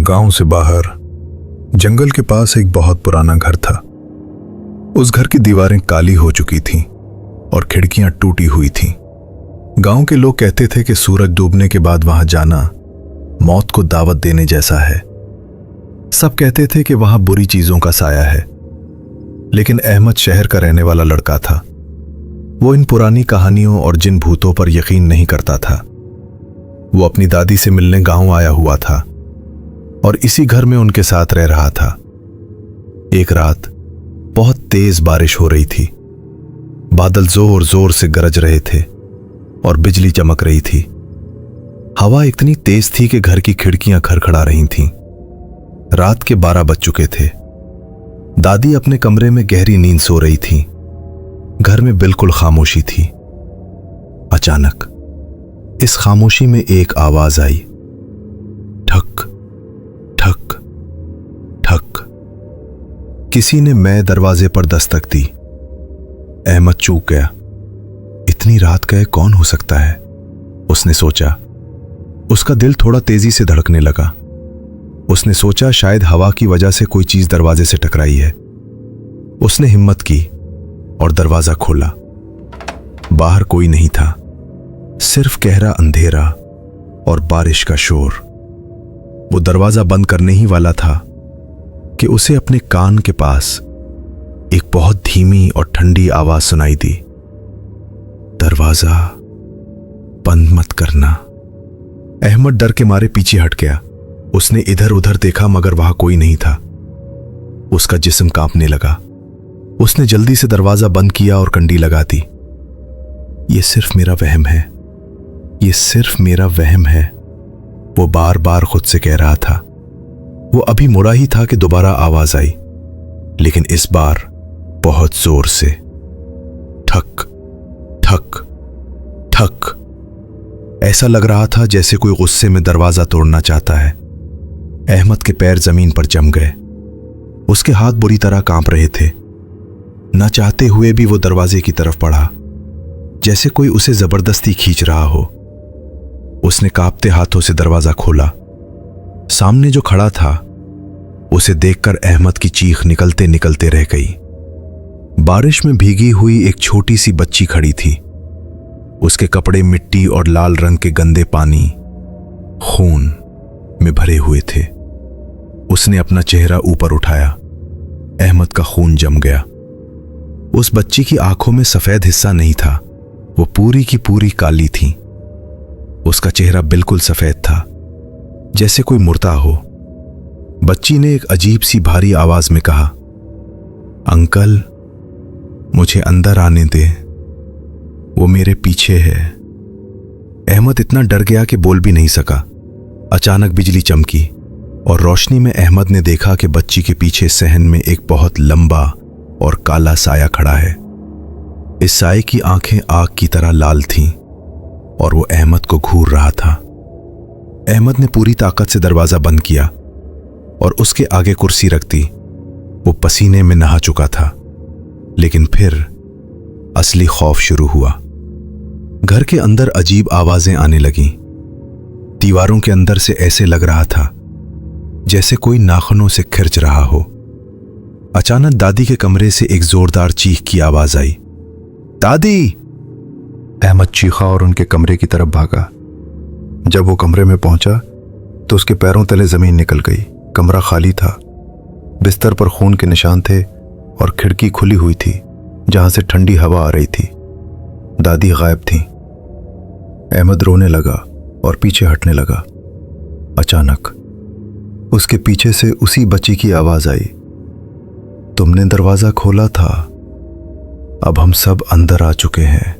गांव से बाहर जंगल के पास एक बहुत पुराना घर था। उस घर की दीवारें काली हो चुकी थीं और खिड़कियां टूटी हुई थीं। गांव के लोग कहते थे कि सूरज डूबने के बाद वहां जाना मौत को दावत देने जैसा है। सब कहते थे कि वहां बुरी चीजों का साया है, लेकिन अहमद शहर का रहने वाला लड़का था। वो इन पुरानी कहानियों और जिन भूतों पर यकीन नहीं करता था। वो अपनी दादी से मिलने गांव आया हुआ था और इसी घर में उनके साथ रह रहा था। एक रात बहुत तेज बारिश हो रही थी। बादल जोर जोर से गरज रहे थे और बिजली चमक रही थी। हवा इतनी तेज थी कि घर की खिड़कियां खड़खड़ा रही थीं। रात के 12 बज चुके थे। दादी अपने कमरे में गहरी नींद सो रही थी। घर में बिल्कुल खामोशी थी। अचानक इस खामोशी में एक आवाज आई, ठक ठक ठक। किसी ने मैं दरवाजे पर दस्तक दी। अहमद चूक गया। इतनी रात गए कौन हो सकता है, उसने सोचा। उसका दिल थोड़ा तेजी से धड़कने लगा। उसने सोचा शायद हवा की वजह से कोई चीज दरवाजे से टकराई है। उसने हिम्मत की और दरवाजा खोला। बाहर कोई नहीं था, सिर्फ गहरा अंधेरा और बारिश का शोर। वो दरवाजा बंद करने ही वाला था कि उसे अपने कान के पास एक बहुत धीमी और ठंडी आवाज सुनाई दी, दरवाजा बंद मत करना। अहमद डर के मारे पीछे हट गया। उसने इधर उधर देखा मगर वहां कोई नहीं था। उसका जिस्म कांपने लगा। उसने जल्दी से दरवाजा बंद किया और कंडी लगा दी। ये सिर्फ मेरा वहम है, ये सिर्फ मेरा वहम है, वो बार बार खुद से कह रहा था। वो अभी मुड़ा ही था कि दोबारा आवाज आई, लेकिन इस बार बहुत जोर से, ठक ठक ठक। ऐसा लग रहा था जैसे कोई गुस्से में दरवाजा तोड़ना चाहता है। अहमद के पैर जमीन पर जम गए। उसके हाथ बुरी तरह कांप रहे थे। न चाहते हुए भी वो दरवाजे की तरफ बढ़ा, जैसे कोई उसे जबरदस्ती खींच रहा हो। उसने कांपते हाथों से दरवाजा खोला। सामने जो खड़ा था उसे देखकर अहमद की चीख निकलते निकलते रह गई। बारिश में भीगी हुई एक छोटी सी बच्ची खड़ी थी। उसके कपड़े मिट्टी और लाल रंग के गंदे पानी, खून में भरे हुए थे। उसने अपना चेहरा ऊपर उठाया। अहमद का खून जम गया। उस बच्ची की आंखों में सफेद हिस्सा नहीं था, वो पूरी की पूरी काली थी। उसका चेहरा बिल्कुल सफेद था, जैसे कोई मुर्दा हो। बच्ची ने एक अजीब सी भारी आवाज में कहा, अंकल मुझे अंदर आने दे, वो मेरे पीछे है। अहमद इतना डर गया कि बोल भी नहीं सका। अचानक बिजली चमकी और रोशनी में अहमद ने देखा कि बच्ची के पीछे सहन में एक बहुत लंबा और काला साया खड़ा है। इस साये की आंखें आग की तरह लाल थीं और वो अहमद को घूर रहा था। अहमद ने पूरी ताकत से दरवाजा बंद किया और उसके आगे कुर्सी रख दी। वो पसीने में नहा चुका था, लेकिन फिर असली खौफ शुरू हुआ। घर के अंदर अजीब आवाजें आने लगीं। दीवारों के अंदर से ऐसे लग रहा था जैसे कोई नाखूनों से खिरच रहा हो। अचानक दादी के कमरे से एक जोरदार चीख की आवाज आई, दादी! अहमद चीखा और उनके कमरे की तरफ भागा। जब वो कमरे में पहुंचा तो उसके पैरों तले जमीन निकल गई। कमरा खाली था। बिस्तर पर खून के निशान थे और खिड़की खुली हुई थी जहां से ठंडी हवा आ रही थी। दादी गायब थी। अहमद रोने लगा और पीछे हटने लगा। अचानक उसके पीछे से उसी बच्ची की आवाज आई, तुमने दरवाजा खोला था, अब हम सब अंदर आ चुके हैं।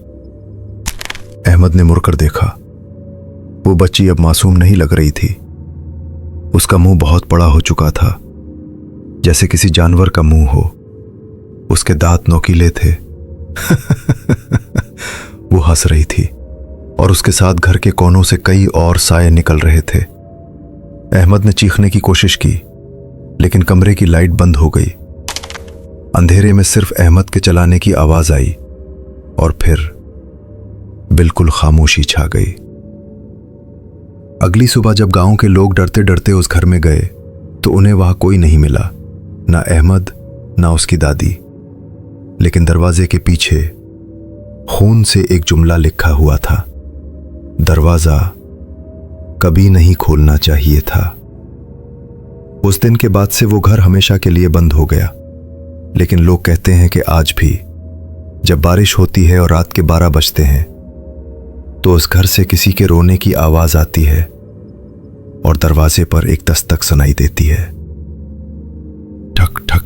अहमद ने मुड़कर देखा। वो बच्ची अब मासूम नहीं लग रही थी। उसका मुंह बहुत बड़ा हो चुका था, जैसे किसी जानवर का मुंह हो। उसके दांत नोकीले थे। वो हंस रही थी और उसके साथ घर के कोनों से कई और साए निकल रहे थे। अहमद ने चीखने की कोशिश की, लेकिन कमरे की लाइट बंद हो गई। अंधेरे में सिर्फ अहमद के चलाने की आवाज आई और फिर बिल्कुल खामोशी छा गई। अगली सुबह जब गांव के लोग डरते डरते उस घर में गए तो उन्हें वहां कोई नहीं मिला, ना अहमद ना उसकी दादी। लेकिन दरवाजे के पीछे खून से एक जुमला लिखा हुआ था, दरवाजा कभी नहीं खोलना चाहिए था। उस दिन के बाद से वो घर हमेशा के लिए बंद हो गया। लेकिन लोग कहते हैं कि आज भी जब बारिश होती है और रात के 12 बजते हैं तो उस घर से किसी के रोने की आवाज आती है और दरवाजे पर एक दस्तक सुनाई देती है, ठक ठक